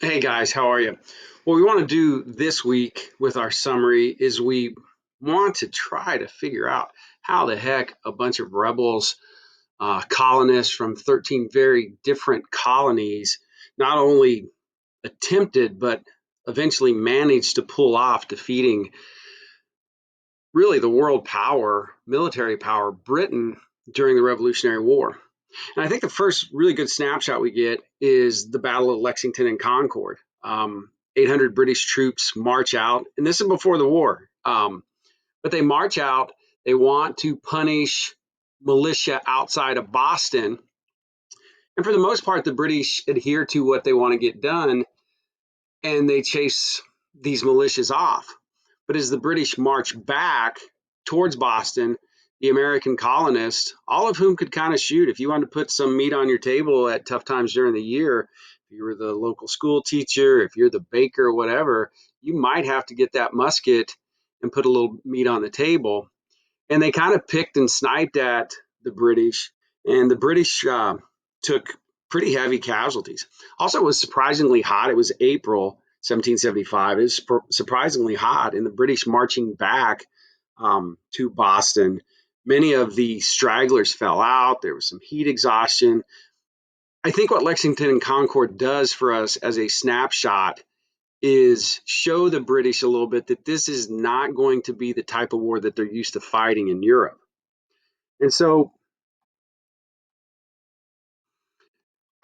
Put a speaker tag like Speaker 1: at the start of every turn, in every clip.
Speaker 1: Hey guys, how are you? What we want to do this week with our summary is we want to try to figure out how the heck a bunch of rebels, colonists from 13 very different colonies, not only attempted but eventually managed to pull off defeating really the world power, military power, Britain during the Revolutionary War. And I think the first really good snapshot we get is the Battle of Lexington and Concord. 800 British troops march out, and this is before the war. But they march out. They want to punish militia outside of Boston. And for the most part, the British adhere to what they want to get done, and they chase these militias off. But as the British march back towards Boston, the American colonists, all of whom could kind of shoot, if you wanted to put some meat on your table at tough times during the year, if you were the local school teacher, if you're the baker, or whatever, you might have to get that musket and put a little meat on the table. And they kind of picked and sniped at the British, and the British took pretty heavy casualties. Also, it was surprisingly hot. It was April 1775. It was surprisingly hot, and the British marching back to Boston. Many of the stragglers fell out. There was some heat exhaustion. I think what Lexington and Concord does for us as a snapshot is show the British a little bit that this is not going to be the type of war that they're used to fighting in Europe. And so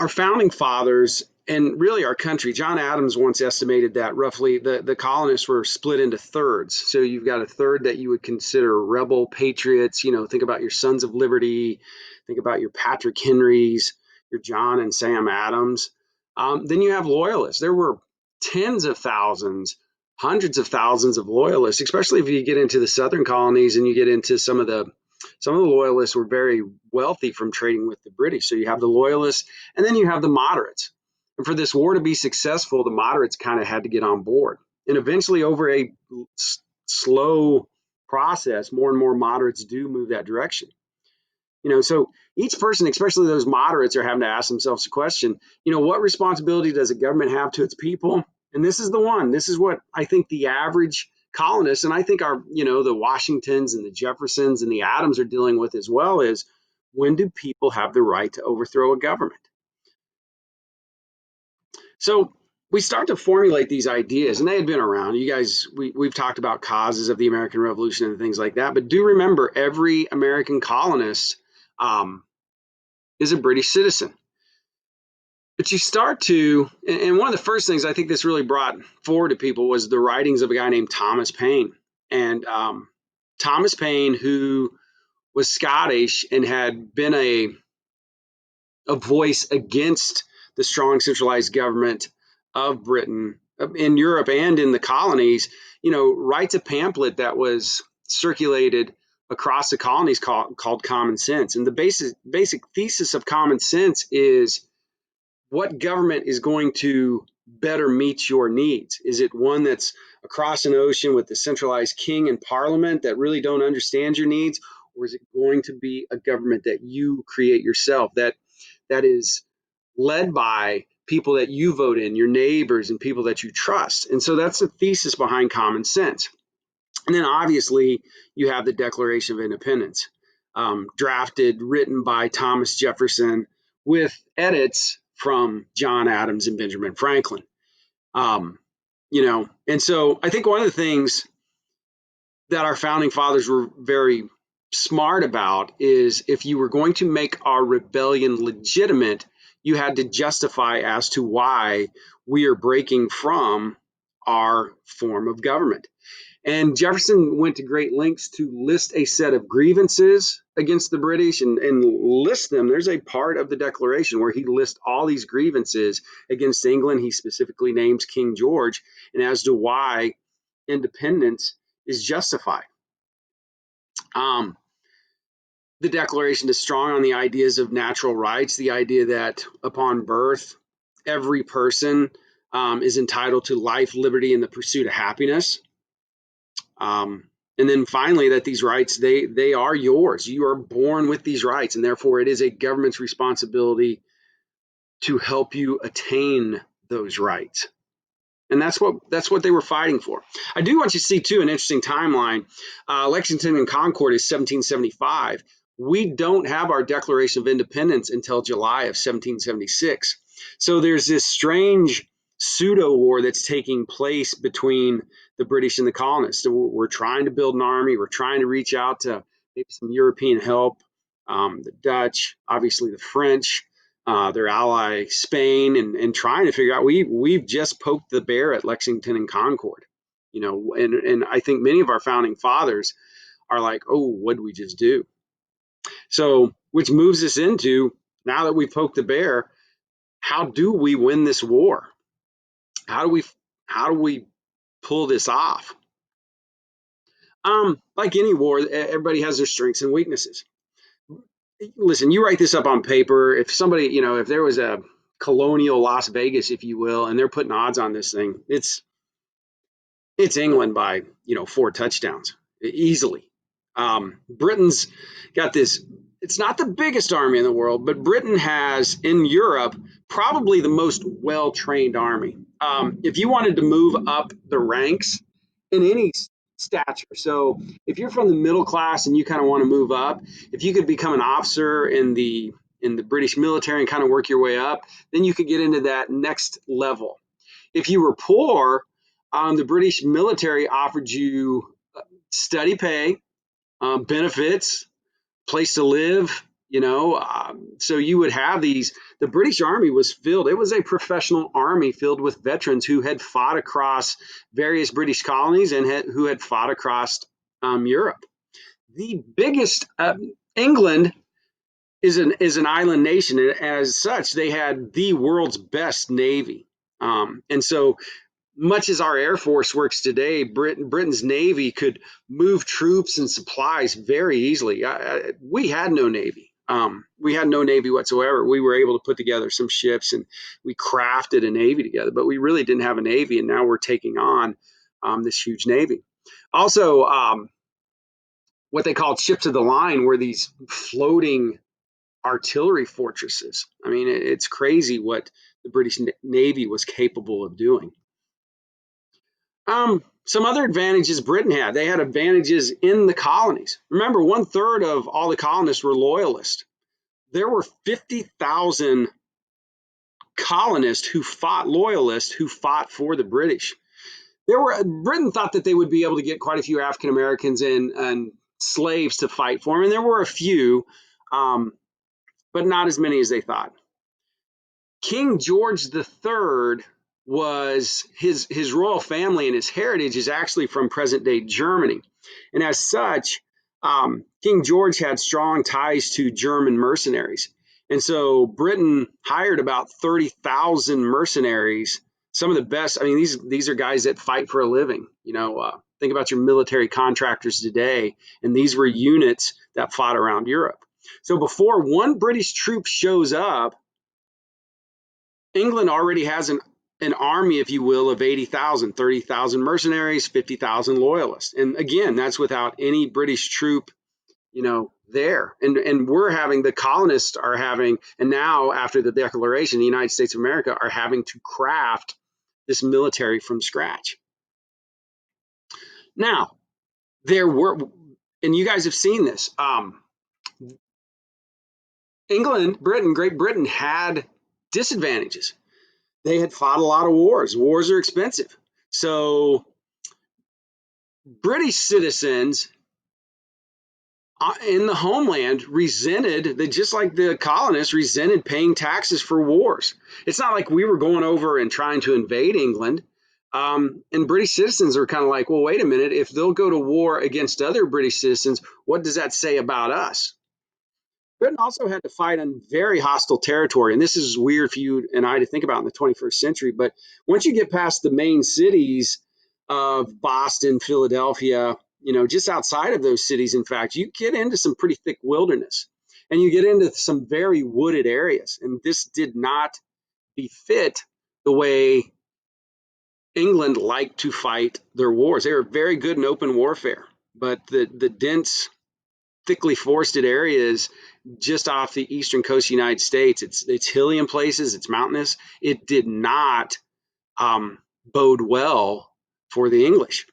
Speaker 1: our founding fathers and really our country, John Adams once estimated that roughly the colonists were split into thirds. So you've got a third that you would consider rebel patriots. Think about your Sons of Liberty, think about your Patrick Henrys, your John and Sam Adams. Then you have loyalists. There were tens of thousands, hundreds of thousands of loyalists, especially if you get into the southern colonies and you get into some of the loyalists were very wealthy from trading with the British. So you have the loyalists, and then you have the moderates. And for this war to be successful, the moderates kind of had to get on board. And eventually, over a slow process, more and more moderates do move that direction. So each person, especially those moderates, are having to ask themselves a question, what responsibility does a government have to its people? And this is the one. This is what I think the average colonists, and I think the Washingtons and the Jeffersons and the Adams are dealing with as well, is when do people have the right to overthrow a government? So we start to formulate these ideas, and they had been around. You guys, we've talked about causes of the American Revolution and things like that, but do remember every American colonist um, is a British citizen. But you start to, and one of the first things I think this really brought forward to people was the writings of a guy named Thomas Paine. And Thomas Paine, who was Scottish and had been a voice against the strong centralized government of Britain in Europe and in the colonies, writes a pamphlet that was circulated across the colonies called Common Sense. And the basic thesis of Common Sense is what government is going to better meet your needs? Is it one that's across an ocean with the centralized king and parliament that really don't understand your needs? Or is it going to be a government that you create yourself, that is led by people that you vote in, your neighbors and people that you trust? And so that's the thesis behind Common Sense. And then obviously you have the Declaration of Independence, drafted, written by Thomas Jefferson with edits from John Adams and Benjamin Franklin. And so I think one of the things that our founding fathers were very smart about is if you were going to make our rebellion legitimate, you had to justify as to why we are breaking from our form of government. And Jefferson went to great lengths to list a set of grievances against the British and list them. There's a part of the Declaration where he lists all these grievances against England. He specifically names King George and as to why independence is justified. Um, the Declaration is strong on the ideas of natural rights, the idea that upon birth, every person is entitled to life, liberty, and the pursuit of happiness. And then finally, that these rights, they are yours. You are born with these rights, and therefore it is a government's responsibility to help you attain those rights. And that's what they were fighting for. I do want you to see too an interesting timeline. Lexington and Concord is 1775. We don't have our Declaration of Independence until July of 1776. So there's this strange pseudo war that's taking place between the British and the colonists. So we're trying to build an army. We're trying to reach out to maybe some European help, the Dutch, obviously the French, their ally Spain, and trying to figure out we've just poked the bear at Lexington and Concord, and I think many of our founding fathers are like, oh, what did we just do? So, which moves us into, now that we've poked the bear, how do we win this war? How do we pull this off? Like any war, everybody has their strengths and weaknesses. Listen, you write this up on paper. If somebody, if there was a colonial Las Vegas, if you will, and they're putting odds on this thing, it's England by 4 touchdowns easily. Britain's got this. It's not the biggest army in the world, but Britain has in Europe probably the most well-trained army. If you wanted to move up the ranks in any stature, so if you're from the middle class and you kind of want to move up, if you could become an officer in the British military and kind of work your way up, then you could get into that next level. If you were poor, the British military offered you steady pay, benefits, place to live. So you would have these. The British Army was filled. It was a professional army filled with veterans who had fought across various British colonies and who had fought across Europe. The biggest England is an island nation, and as such, they had the world's best navy. And so much as our Air Force works today, Britain's Navy could move troops and supplies very easily. We had no Navy. We had no Navy whatsoever. We were able to put together some ships and we crafted a Navy together, but we really didn't have a Navy, and now we're taking on this huge Navy. Also, what they called ships of the line were these floating artillery fortresses. I mean, it's crazy what the British Navy was capable of doing. Some other advantages Britain had. They had advantages in the colonies. Remember, 1/3 of all the colonists were loyalists. There were 50,000 colonists who fought loyalists who fought for the British. Britain thought that they would be able to get quite a few African Americans and slaves to fight for them, and there were a few, but not as many as they thought. King George III was his royal family and his heritage is actually from present day Germany. And as such, King George had strong ties to German mercenaries. And so Britain hired about 30,000 mercenaries, some of the best. I mean, these are guys that fight for a living. Think about your military contractors today, and these were units that fought around Europe. So before one British troop shows up, England already has an army, if you will, of 80,000, 30,000 mercenaries, 50,000 loyalists. And again, that's without any British troop, there. And the colonists are having, and now after the Declaration, the United States of America are having to craft this military from scratch. Now, there were, and you guys have seen this, Great Britain had disadvantages. They had fought a lot of wars. Wars are expensive. So British citizens in the homeland just like the colonists, resented paying taxes for wars. It's not like we were going over and trying to invade England. And British citizens are kind of like, well, wait a minute. If they'll go to war against other British citizens, what does that say about us? Britain also had to fight on very hostile territory. And this is weird for you and I to think about in the 21st century. But once you get past the main cities of Boston, Philadelphia, just outside of those cities, in fact, you get into some pretty thick wilderness and you get into some very wooded areas. And this did not befit the way England liked to fight their wars. They were very good in open warfare, but the dense, thickly forested areas just off the eastern coast of the United States. It's hilly in places, it's mountainous. It did not bode well for the English.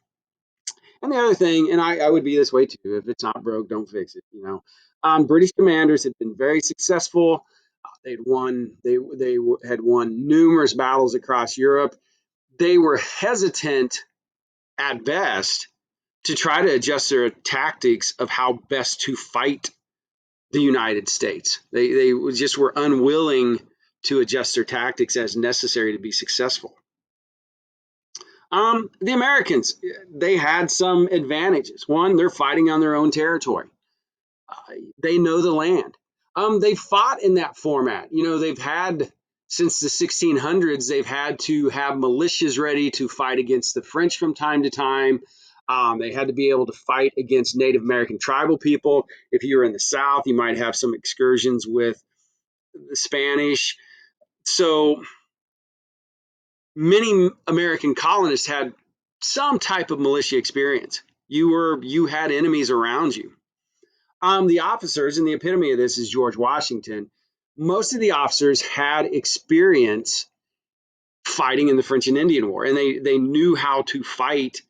Speaker 1: And the other thing, and I would be this way too, if it's not broke, don't fix it. British commanders had been very successful. They had won numerous battles across Europe. They were hesitant at best to try to adjust their tactics of how best to fight the United States. They just were unwilling to adjust their tactics as necessary to be successful. The Americans, they had some advantages. One, they're fighting on their own territory. They know the land. They fought in that format. They've had since the 1600s. They've had to have militias ready to fight against the French from time to time. They had to be able to fight against Native American tribal people. If you were in the South, you might have some excursions with the Spanish. So many American colonists had some type of militia experience. You had enemies around you. The officers, and the epitome of this is George Washington. Most of the officers had experience fighting in the French and Indian War, and they knew how to fight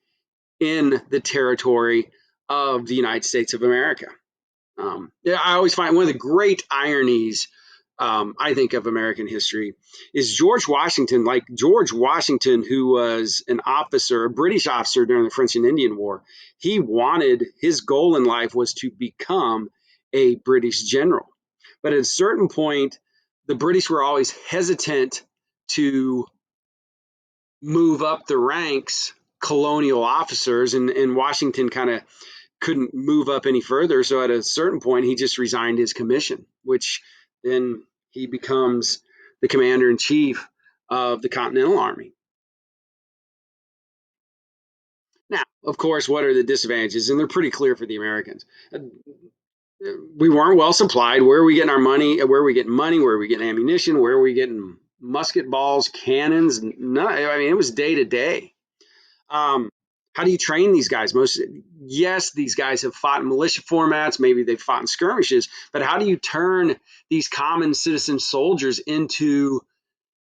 Speaker 1: in the territory of the United States of America. Yeah, I always find one of the great ironies, I think, of American history is George Washington. Like George Washington, who was an officer, a British officer during the French and Indian War, his goal in life was to become a British general. But at a certain point, the British were always hesitant to move up the ranks colonial officers, and Washington kind of couldn't move up any further. So at a certain point, he just resigned his commission, which then he becomes the commander in chief of the Continental Army. Now, of course, what are the disadvantages? And they're pretty clear for the Americans. We weren't well supplied. Where are we getting our money? Where are we getting money? Where are we getting ammunition? Where are we getting musket balls, cannons? No, I mean, it was day to day. Um, how do you train these guys? Yes, these guys have fought in militia formats. Maybe they've fought in skirmishes, but how do you turn these common citizen soldiers into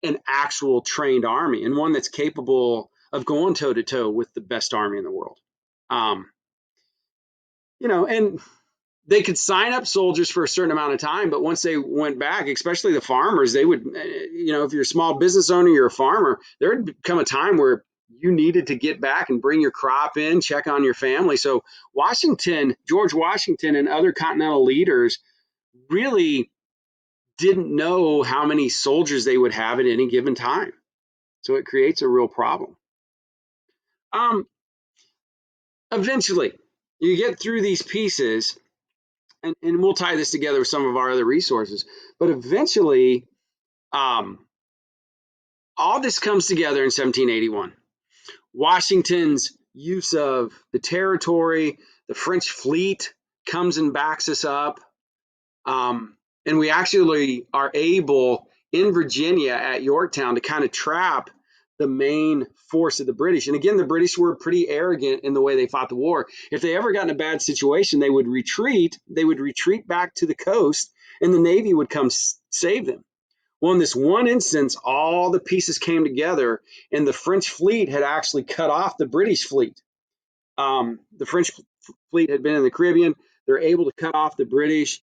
Speaker 1: an actual trained army and one that's capable of going toe to toe with the best army in the world? Um, and they could sign up soldiers for a certain amount of time, but once they went back, especially the farmers, they would, if you're a small business owner, you're a farmer, there would come a time where you needed to get back and bring your crop in, check on your family. So George Washington and other continental leaders really didn't know how many soldiers they would have at any given time. So it creates a real problem. Um, Eventually, you get through these pieces, and we'll tie this together with some of our other resources. But eventually, um, all this comes together in 1781. Washington's use of the territory, the French fleet comes and backs us up. And we actually are able in Virginia at Yorktown to kind of trap the main force of the British. And again, the British were pretty arrogant in the way they fought the war. If they ever got in a bad situation, they would retreat. They would retreat back to the coast, and the Navy would come save them. Well, in this one instance, all the pieces came together, and the French fleet had actually cut off the British fleet. The French fleet had been in the Caribbean. They're able to cut off the British,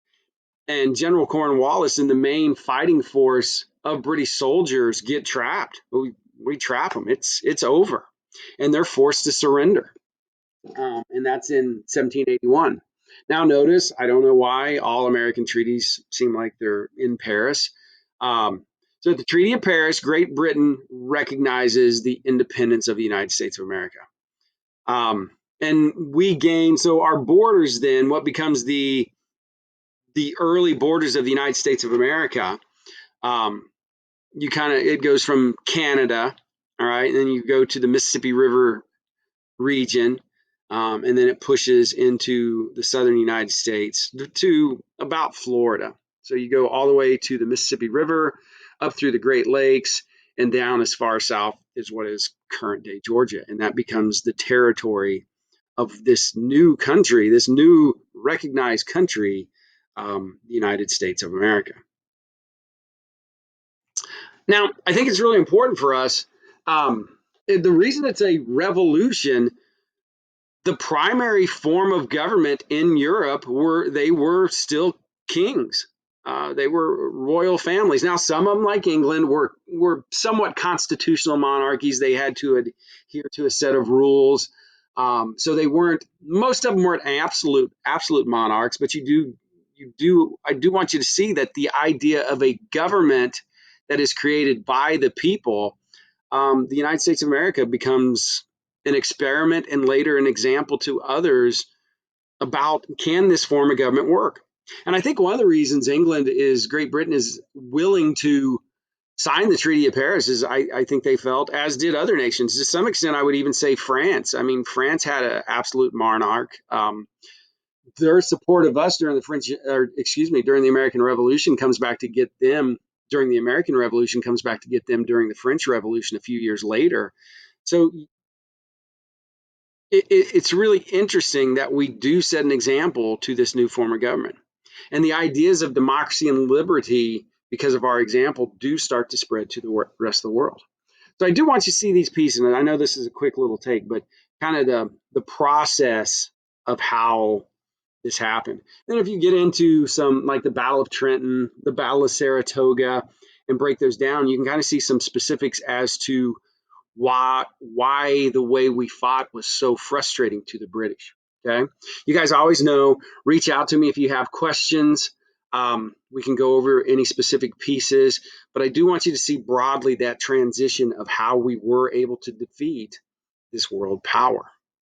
Speaker 1: and General Cornwallis and the main fighting force of British soldiers get trapped. We trap them. It's over, and they're forced to surrender. And that's in 1781. Now, notice, I don't know why all American treaties seem like they're in Paris. So, at the Treaty of Paris, Great Britain recognizes the independence of the United States of America. And we gain, so our borders then, what becomes the early borders of the United States of America, it goes from Canada, all right, and then you go to the Mississippi River region, and then it pushes into the southern United States to about Florida. So you go all the way to the Mississippi River, up through the Great Lakes, and down as far south as what is current day Georgia, and that becomes the territory of this new country, this new recognized country, the United States of America. Now, I think it's really important for us. The reason it's a revolution, the primary form of government in Europe were still kings. They were royal families. Now, some of them, like England, were somewhat constitutional monarchies. They had to adhere to a set of rules. So they weren't. Most of them weren't absolute monarchs. But I do want you to see that the idea of a government that is created by the people, the United States of America becomes an experiment and later an example to others about, can this form of government work? And I think one of the reasons Great Britain is willing to sign the Treaty of Paris is I think they felt, as did other nations, to some extent, I would even say France. I mean, France had an absolute monarch. Their support of us during the American Revolution comes back to get them during the American Revolution comes back to get them during the French Revolution a few years later. So it's really interesting that we do set an example to this new form of government. And the ideas of democracy and liberty, because of our example, do start to spread to the rest of the world. So I do want you to see these pieces, and I know this is a quick little take, but kind of the process of how this happened. Then if you get into some like the Battle of Trenton, the Battle of Saratoga, and break those down, you can kind of see some specifics as to why the way we fought was so frustrating to the British. Okay, you guys always know. Reach out to me if you have questions. We can go over any specific pieces, but I do want you to see broadly that transition of how we were able to defeat this world power.